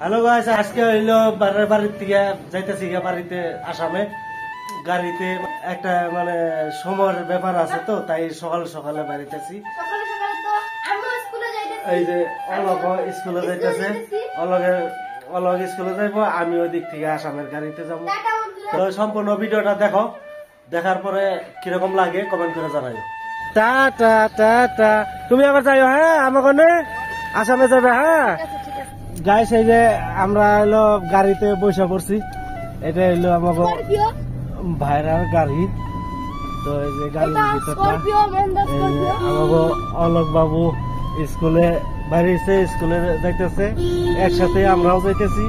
Hello guys, আজকে হইলো বাড়ির থেকে যাইতেছি বাড়িতে আসামে। গাড়িতে একটা মানে সময়ের ব্যাপার আছে, তো তাই সকাল সকালে বাড়িতেছি। এই যে অলক স্কুলে যাইতেছে, অলক স্কুলে যাইবো, আমি ওই দিক থেকে আসামের গাড়িতে যাবো। তো সম্পূর্ণ ভিডিওটা দেখো, দেখার পরে কিরকম লাগে কমেন্ট করে জানাই। টা টা টা টা, তুমি আবার যাইও। হ্যাঁ, আমাকে আসামে যাবে। হ্যাঁ গাইস, এই যে আমরা হলো গাড়িতে বসে পড়ছি। এটা হইলো আমাকে ভাইরার গাড়ি। তো এই যে গাড়ির ভিতরটা আমাকে অলক বাবু স্কুলে বাড়িছে, স্কুলে যাইতেছে, একসাথে আমরাও যাইতেছি।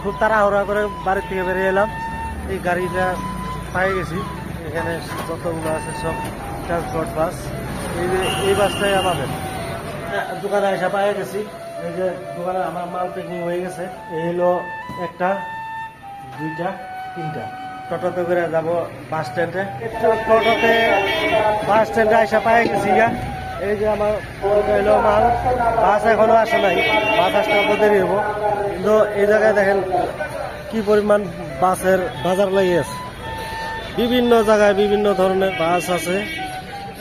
খুব তাড়াহুড়া করে বাড়ির থেকে বেরিয়ে এলাম। এই গাড়িটা পাই গেছি, এখানে যতগুলো আছে সব ট্রান্সপোর্ট বাস। এই বাসটাই আমাদের দোকানে এসে পাই গেছি। এই যে দোকানে আমার মাল প্যাকিং হয়ে গেছে। এই হলো একটা, দুইটা, তিনটা। টোটোতে করে যাবো বাস স্ট্যান্ডে। টোটোতে বাস স্ট্যান্ডে এসে পাই গেছি। এই যে আমার হইলো মাল, বাস এখনো আসে নাই, বাস আসতে দেরি হবো। কিন্তু এই জায়গায় দেখেন কি পরিমাণ বাসের বাজার লাগিয়ে আছে। বিভিন্ন জায়গায় বিভিন্ন ধরনের বাস আছে।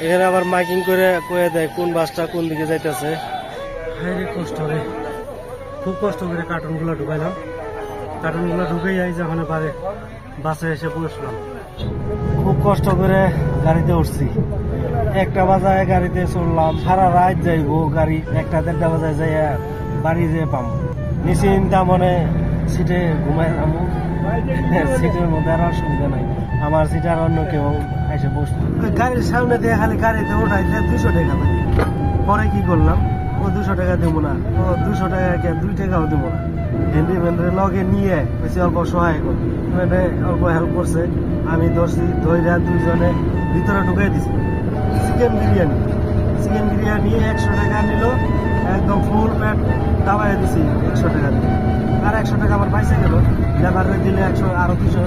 এখানে আবার মাইকিং করে কয়ে দেয় কোন বাসটা কোন দিকে যাইতেছে। কষ্ট রে, খুব কষ্ট করে কার্টুনগুলো ঢুকাইলাম। কার্টুনগুলো ঢুকেই যাই যখন পারে বাসে এসে বসলাম। খুব কষ্ট করে গাড়িতে উঠছি। 1টা বাজায় গাড়িতে চললাম, সারা রাত যাইবো গাড়ি। 1টা 1:30 বাজায় যাই বাড়ি যেয়ে পাম। নিশ্চিন্তা মনে সিটে ঘুমাই নামো। সিটের মধ্যে আর অসুবিধা নাই, আমার সিটে আর অন্য কেউ এসে বসলো। গাড়ির সামনে দিয়ে খালি গাড়িতে উঠাইতে 200 টাকা লাগে। পরে কি করলাম, ও 200 টাকা দেবো না, ও 200 টাকা 2 টাকাও দেবো না। হ্যান্ডিম্যানের লগে নিয়ে বেশি অল্প সহায় করি, মানে অল্প হেল্প করছে। আমি ধৈর্য দুইজনে ভিতরে ঢুকাই দিছি। চিকেন বিরিয়ানি 100 টাকা নিল, একদম ফুল প্যাট দাবাই দিছি 100 টাকা দিয়ে। আর 100 টাকা আমার পয়সা গেল। লেবারে দিলে 100, আরো 200,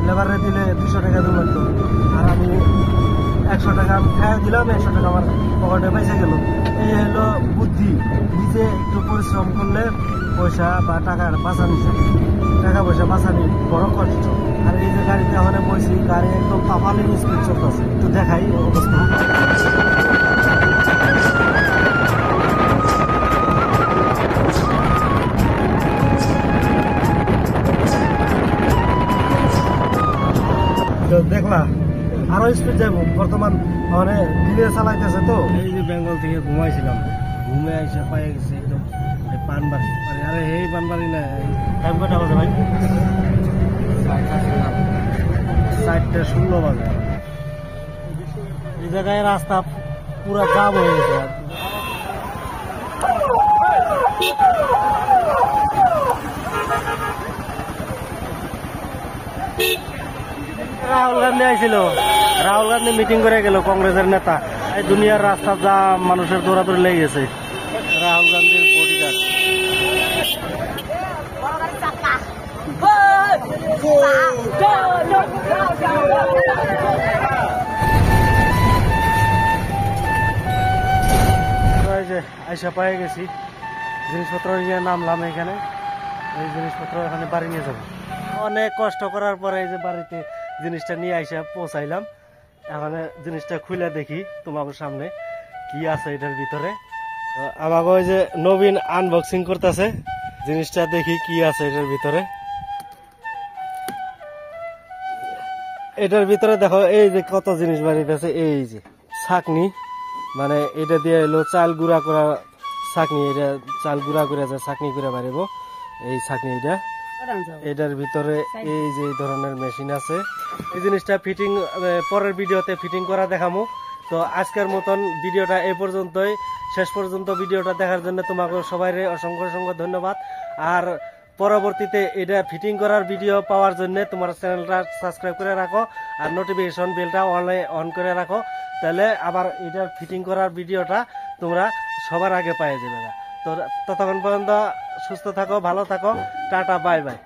লেবারে দিলে 200 টাকা দিল। আর আমি 100 টাকা খাই দিলাম, 100 টাকা আমার পকেটে পয়সা গেল। এই হলো বুদ্ধি, নিজে একটু পরিশ্রম করলে পয়সা বা টাকা বাঁচানি যায়। টাকা পয়সা বাঁচানি বড় কষ্ট। আর এই যে গাড়িতে ওখানে বসি, গাড়ি একদম পাপালি স্পিড চলতেছে। একটু দেখাই অবস্থা। দেখলা আরো স্পিড যাবো। বর্তমান মানে দিনে চালাইতেছে। তো এই যে বেঙ্গল থেকে ঘুমাইছিলাম, ঘুমে এসে পাই গেছে একদম পানবাড়ি। আরে এই পানবাড়ি না, টাইম কটা বাজে ভাই? 4:16 বাজে। এই জায়গায় রাস্তা পুরা জাম হয়ে গেছে। রাহুল গান্ধী আইছিল, রাহুল গান্ধী মিটিং করে গেল, কংগ্রেসের নেতা। এই দুনিয়ার রাস্তা যা মানুষের দৌড়াদৌড়ি লেগে গেছে। রাহুল গান্ধীর বডিগার্ড। আইসা পাই গেছি, জিনিসপত্র নিয়ে নামলাম এখানে। এই জিনিসপত্র এখানে বাড়ি নিয়ে যাবো। অনেক কষ্ট করার পরে এই যে বাড়িতে জিনিসটা নিয়ে আইসা পৌঁছাইলাম। এখন জিনিসটা খুলে দেখি তোমাদের সামনে কি আছে এটার ভিতরে। আমাকে ওই যে নবীন আনবক্সিং করতেছে, জিনিসটা দেখি কি আছে এটার ভিতরে। এটার ভিতরে দেখো এই যে কত জিনিস বাড়িতে আছে। এই যে ছাকনি, মানে এটা দিয়ে এলো চাল গুঁড়া করা ছাকনি। এটা চাল গুঁড়া করে ছাকনি করে বাড়িব এই ছাকনি। এটার ভিতরে এই যে ধরনের মেশিন আছে। এই জিনিসটা ফিটিং পরের ভিডিওতে ফিটিং করা দেখামু। তো আজকের মতন ভিডিওটা এই পর্যন্তই। শেষ পর্যন্ত ভিডিওটা দেখার জন্য তোমাকে সবাই অসংখ্য অসংখ্য ধন্যবাদ। আর পরবর্তীতে এটা ফিটিং করার ভিডিও পাওয়ার জন্য তোমার চ্যানেলটা সাবস্ক্রাইব করে রাখো, আর নোটিফিকেশন বেলটা অন করে রাখো। তাহলে আবার এটা ফিটিং করার ভিডিওটা তোমরা সবার আগে পেয়ে যাবে। তো ততক্ষণ পর্যন্ত সুস্থ থাকো, ভালো থাকো, টাটা, বাই বাই।